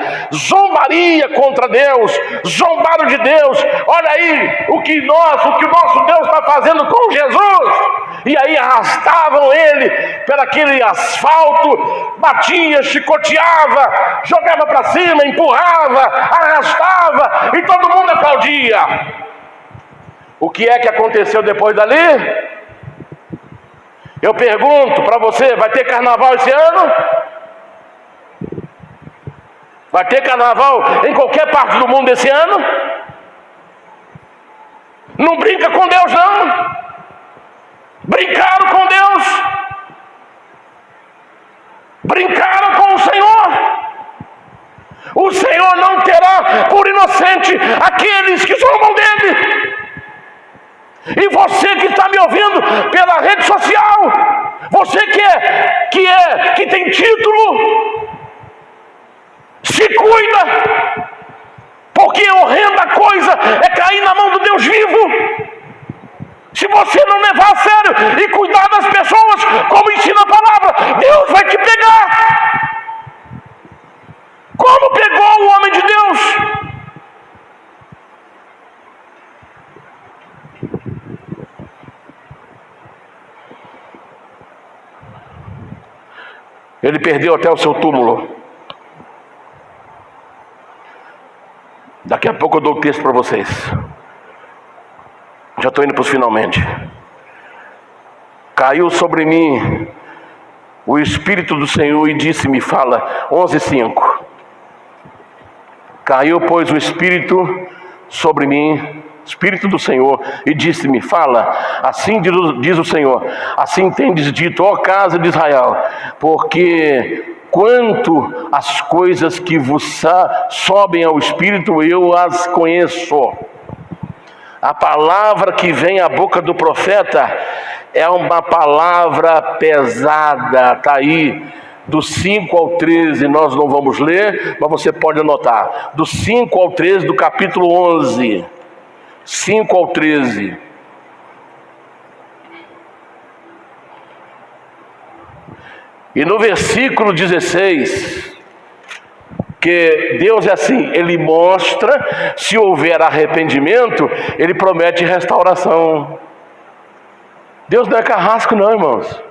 contra Deus, zombaram de Deus. Olha aí o que o nosso Deus está fazendo com Jesus. E aí arrastavam ele pelo aquele asfalto, batia, chicoteava, jogava para cima, empurrava, arrastava, e todo mundo aplaudia. O que é que aconteceu depois dali? Eu pergunto para você: vai ter carnaval esse ano? Vai ter carnaval em qualquer parte do mundo esse ano? Não brinca com Deus, não. Brincaram com Deus, brincaram com o Senhor. O Senhor não terá por inocente aqueles que zombam dele. E você que está me ouvindo pela rede social, você que tem título, se cuida, porque horrenda coisa é cair na mão do Deus vivo. Se você não levar a sério e cuidar das pessoas como ensina a palavra, Deus vai te pegar. Como pegou o homem de Deus? Ele perdeu até o seu túmulo. Daqui a pouco eu dou o texto para vocês. Já estou indo para os finalmente. Caiu sobre mim o Espírito do Senhor e disse-me, fala, 11:5. Caiu, pois, o Espírito sobre mim, Espírito do Senhor, e disse-me, fala, assim diz o Senhor, assim tendes dito, ó casa de Israel, porque quanto às coisas que vos sobem ao Espírito, eu as conheço. A palavra que vem à boca do profeta é uma palavra pesada, está aí, do 5 ao 13, nós não vamos ler, mas você pode anotar, do 5 ao 13 do capítulo 11, 5 ao 13. E no versículo 16, que Deus é assim, Ele mostra, se houver arrependimento, Ele promete restauração. Deus não é carrasco não, irmãos.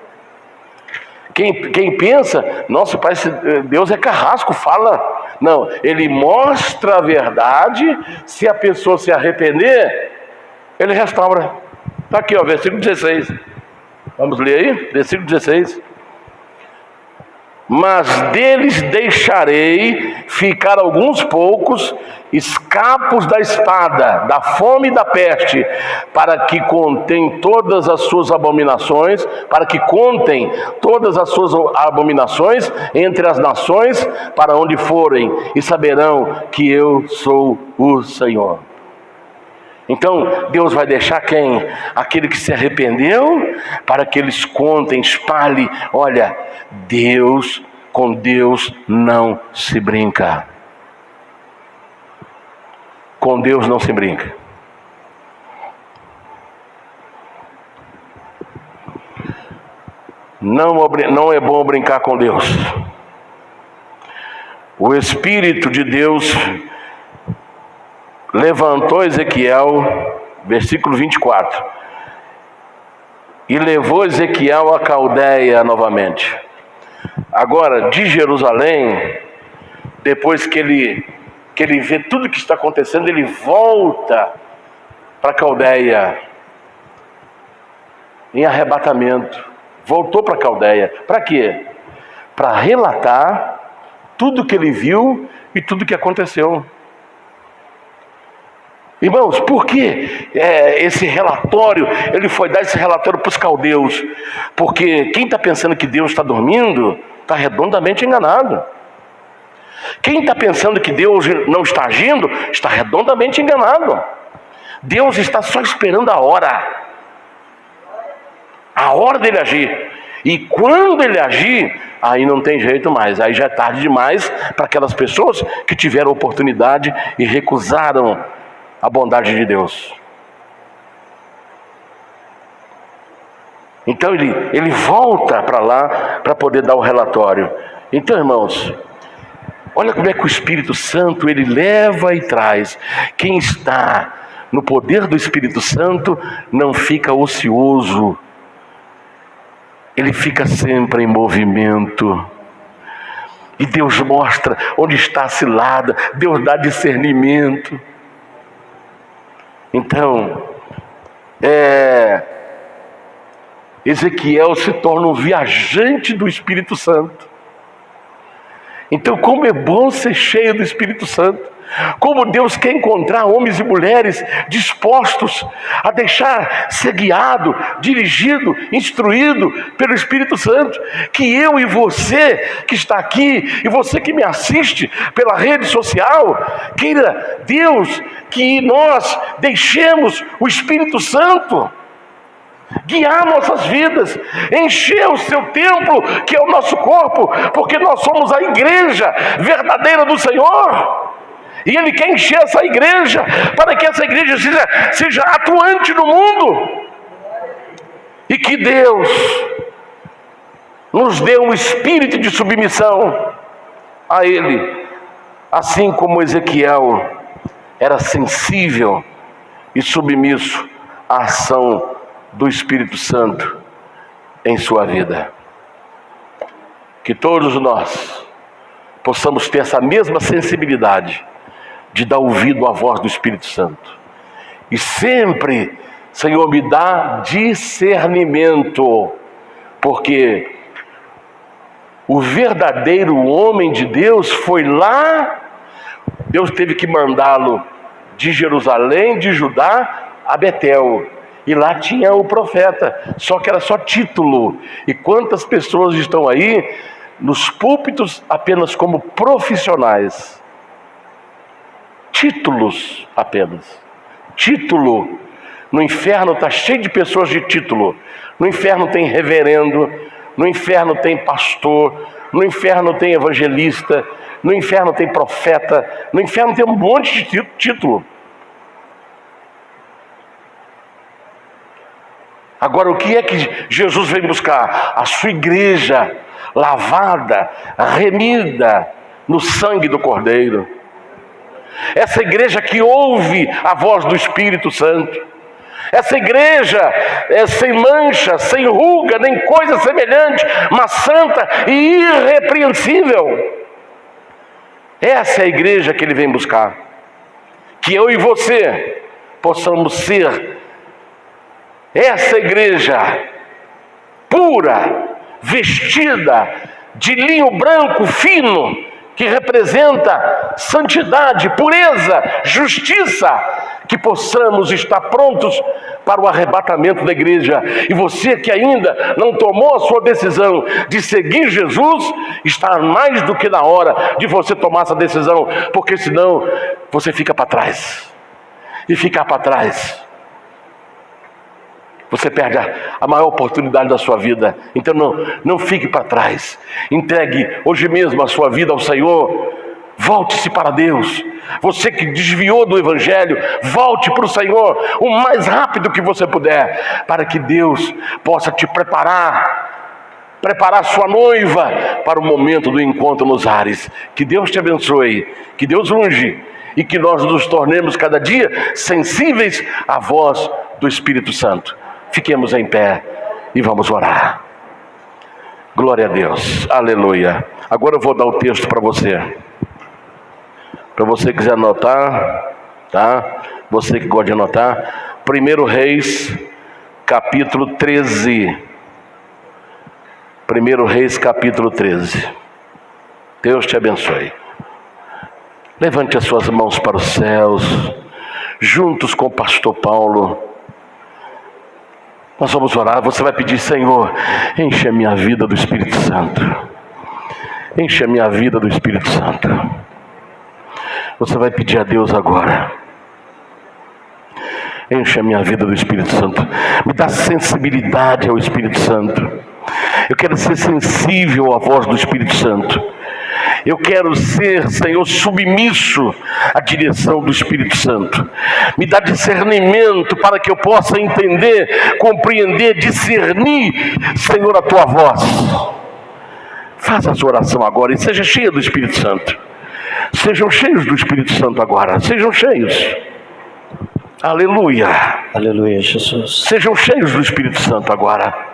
Quem pensa, nossa, parece Deus é carrasco, fala. Não, Ele mostra a verdade, se a pessoa se arrepender, Ele restaura. Está aqui, ó, versículo 16. Vamos ler aí? Versículo 16. Mas deles deixarei ficar alguns poucos, escapos da espada, da fome e da peste, para que contem todas as suas abominações, entre as nações, para onde forem, e saberão que eu sou o Senhor. Então, Deus vai deixar quem? Aquele que se arrependeu, para que eles contem, espalhem. Olha, com Deus não se brinca. Com Deus não se brinca. Não é bom brincar com Deus. O Espírito de Deus levantou Ezequiel, versículo 24, e levou Ezequiel a Caldeia novamente. Agora, de Jerusalém, depois que ele vê tudo que está acontecendo, ele volta para Caldeia, em arrebatamento. Voltou para Caldeia. Para quê? Para relatar tudo que ele viu e tudo que aconteceu. Irmãos, por que esse relatório, ele foi dar esse relatório para os caldeus? Porque quem está pensando que Deus está dormindo, está redondamente enganado. Quem está pensando que Deus não está agindo, está redondamente enganado. Deus está só esperando a hora dele agir. E quando ele agir, aí não tem jeito mais, aí já é tarde demais para aquelas pessoas que tiveram oportunidade e recusaram a bondade de Deus. Então ele volta para lá para poder dar o relatório. Então, irmãos, olha como é que o Espírito Santo ele leva e traz. Quem está no poder do Espírito Santo não fica ocioso. Ele fica sempre em movimento. E Deus mostra onde está a cilada. Deus dá discernimento. Então, Ezequiel se torna um viajante do Espírito Santo. Então, como é bom ser cheio do Espírito Santo. Como Deus quer encontrar homens e mulheres dispostos a deixar ser guiado, dirigido, instruído pelo Espírito Santo. Que eu e você que está aqui, e você que me assiste pela rede social, queira Deus que nós deixemos o Espírito Santo guiar nossas vidas, encher o seu templo, que é o nosso corpo, porque nós somos a igreja verdadeira do Senhor. E Ele quer encher essa igreja, para que essa igreja seja atuante no mundo. E que Deus nos dê um espírito de submissão a Ele, assim como Ezequiel era sensível e submisso à ação do Espírito Santo em sua vida. Que todos nós possamos ter essa mesma sensibilidade de dar ouvido à voz do Espírito Santo. E sempre, Senhor, me dá discernimento, porque o verdadeiro homem de Deus foi lá, Deus teve que mandá-lo de Jerusalém, de Judá, a Betel. E lá tinha o profeta, só que era só título. E quantas pessoas estão aí nos púlpitos apenas como profissionais? Títulos apenas. Título. No inferno está cheio de pessoas de título. No inferno tem reverendo, no inferno tem pastor, no inferno tem evangelista, no inferno tem profeta, no inferno tem um monte de título. Agora, o que é que Jesus vem buscar? A sua igreja lavada, remida no sangue do Cordeiro. Essa igreja que ouve a voz do Espírito Santo. Essa igreja é sem mancha, sem ruga, nem coisa semelhante, mas santa e irrepreensível. Essa é a igreja que ele vem buscar. Que eu e você possamos ser essa igreja pura, vestida de linho branco fino, que representa santidade, pureza, justiça, que possamos estar prontos para o arrebatamento da igreja. E você que ainda não tomou a sua decisão de seguir Jesus, está mais do que na hora de você tomar essa decisão, porque senão você fica para trás. E ficar para trás, você perde a maior oportunidade da sua vida. Então não fique para trás. Entregue hoje mesmo a sua vida ao Senhor. Volte-se para Deus. Você que desviou do Evangelho, volte para o Senhor o mais rápido que você puder, para que Deus possa te preparar sua noiva para o momento do encontro nos ares. Que Deus te abençoe, que Deus unge e que nós nos tornemos cada dia sensíveis à voz do Espírito Santo. Fiquemos em pé e vamos orar. Glória a Deus, aleluia. Agora eu vou dar o texto para você. Para você que quiser anotar, tá? Você que gosta de anotar. 1 Reis, capítulo 13. 1 Reis, capítulo 13. Deus te abençoe. Levante as suas mãos para os céus, juntos com o pastor Paulo. Nós vamos orar, você vai pedir: Senhor, enche a minha vida do Espírito Santo. Enche a minha vida do Espírito Santo. Você vai pedir a Deus agora: enche a minha vida do Espírito Santo. Me dá sensibilidade ao Espírito Santo. Eu quero ser sensível à voz do Espírito Santo. Eu quero ser, Senhor, submisso à direção do Espírito Santo. Me dá discernimento para que eu possa entender, compreender, discernir, Senhor, a Tua voz. Faça a sua oração agora e seja cheia do Espírito Santo. Sejam cheios do Espírito Santo agora. Sejam cheios. Aleluia.
Aleluia, Jesus.
Sejam cheios do Espírito Santo agora.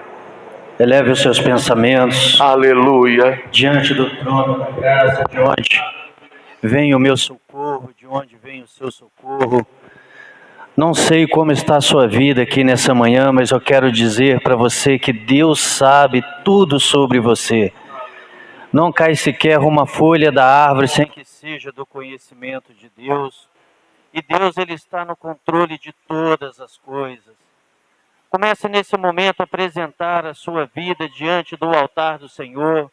Eleve os seus pensamentos.
Aleluia.
Diante do trono da graça, de onde vem o meu socorro, de onde vem o seu socorro. Não sei como está a sua vida aqui nessa manhã, mas eu quero dizer para você que Deus sabe tudo sobre você. Não cai sequer uma folha da árvore sem que seja do conhecimento de Deus. E Deus, Ele está no controle de todas as coisas. Comece nesse momento a apresentar a sua vida diante do altar do Senhor.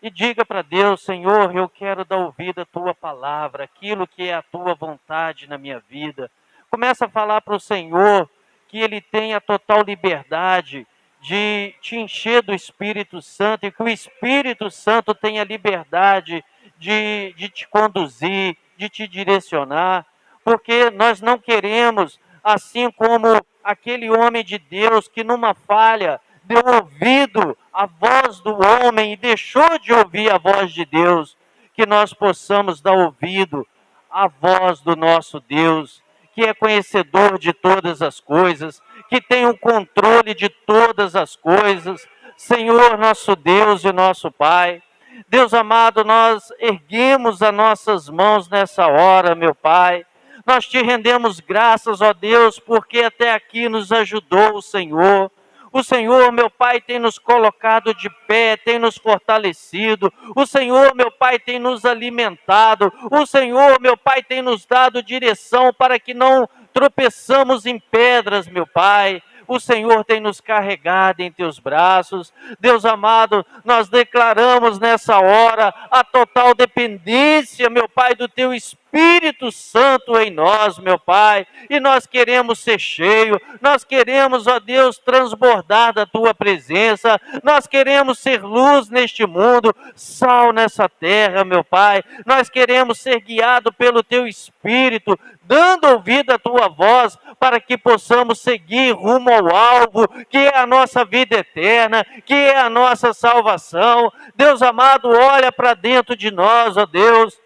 E diga para Deus: Senhor, eu quero dar ouvido à Tua palavra, aquilo que é a Tua vontade na minha vida. Comece a falar para o Senhor que Ele tem a total liberdade de te encher do Espírito Santo, e que o Espírito Santo tenha liberdade de te conduzir, de te direcionar, porque nós não queremos, assim como aquele homem de Deus que numa falha deu ouvido à voz do homem e deixou de ouvir a voz de Deus, que nós possamos dar ouvido à voz do nosso Deus, que é conhecedor de todas as coisas, que tem o controle de todas as coisas. Senhor, nosso Deus e nosso Pai, Deus amado, nós erguemos as nossas mãos nessa hora, meu Pai. Nós te rendemos graças, ó Deus, porque até aqui nos ajudou o Senhor. O Senhor, meu Pai, tem nos colocado de pé, tem nos fortalecido. O Senhor, meu Pai, tem nos alimentado. O Senhor, meu Pai, tem nos dado direção para que não tropeçamos em pedras, meu Pai. O Senhor tem nos carregado em teus braços. Deus amado, nós declaramos nessa hora a total dependência, meu Pai, do teu Espírito Santo em nós, meu Pai. E nós queremos ser cheios, nós queremos, ó Deus, transbordar da tua presença. Nós queremos ser luz neste mundo, sal nessa terra, meu Pai. Nós queremos ser guiados pelo teu Espírito, dando ouvido à tua voz, para que possamos seguir rumo ao alvo, que é a nossa vida eterna, que é a nossa salvação. Deus amado, olha para dentro de nós, ó Deus.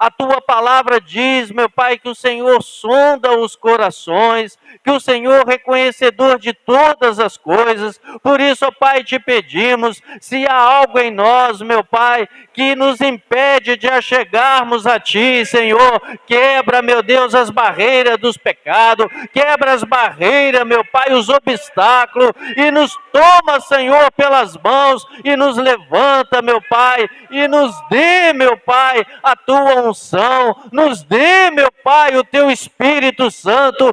A tua palavra diz, meu Pai, que o Senhor sonda os corações, que o Senhor é reconhecedor de todas as coisas. Por isso, ó Pai, te pedimos, se há algo em nós, meu Pai, que nos impede de achegarmos a Ti, Senhor, quebra, meu Deus, as barreiras dos pecados, quebra as barreiras, meu Pai, os obstáculos, e nos toma, Senhor, pelas mãos, e nos levanta, meu Pai, e nos dê, meu Pai, a Tua unção, nos dê, meu Pai, o Teu Espírito Santo.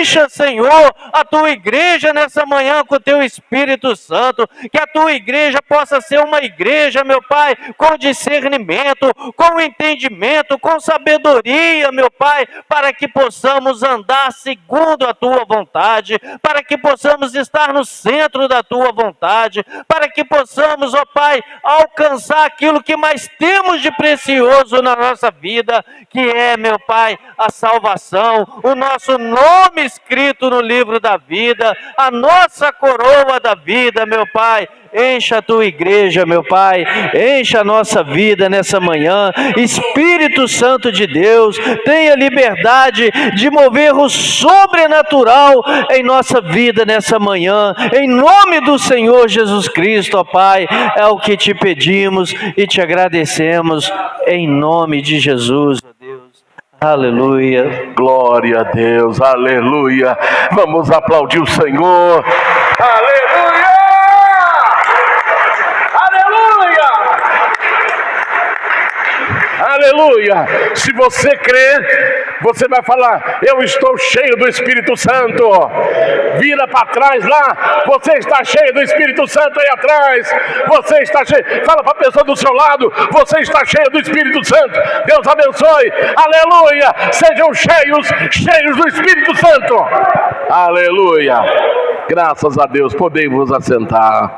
Encha, Senhor, a Tua igreja nessa manhã com o Teu Espírito Santo, que a Tua igreja possa ser uma igreja, meu Pai, com discernimento, com entendimento, com sabedoria, meu Pai, para que possamos andar segundo a Tua vontade, para que possamos estar no centro da Tua vontade, para que possamos, ó Pai, alcançar aquilo que mais temos de precioso na nossa vida, que é, meu Pai, a salvação, o nosso nome escrito no livro da vida, a nossa coroa da vida, meu Pai. Encha a Tua igreja, meu Pai, encha a nossa vida nessa manhã. Espírito Santo de Deus, tenha liberdade de mover o sobrenatural em nossa vida nessa manhã, em nome do Senhor Jesus Cristo, ó Pai, é o que te pedimos e te agradecemos, em nome de Jesus, ó Deus. Aleluia.
Glória a Deus, aleluia. Vamos aplaudir o Senhor. Aleluia! Aleluia! Se você crê, você vai falar: eu estou cheio do Espírito Santo. Vira para trás lá, você está cheio do Espírito Santo aí atrás. Você está cheio. Fala para a pessoa do seu lado: você está cheio do Espírito Santo. Deus abençoe. Aleluia! Sejam cheios do Espírito Santo. Aleluia! Graças a Deus. Podemos assentar.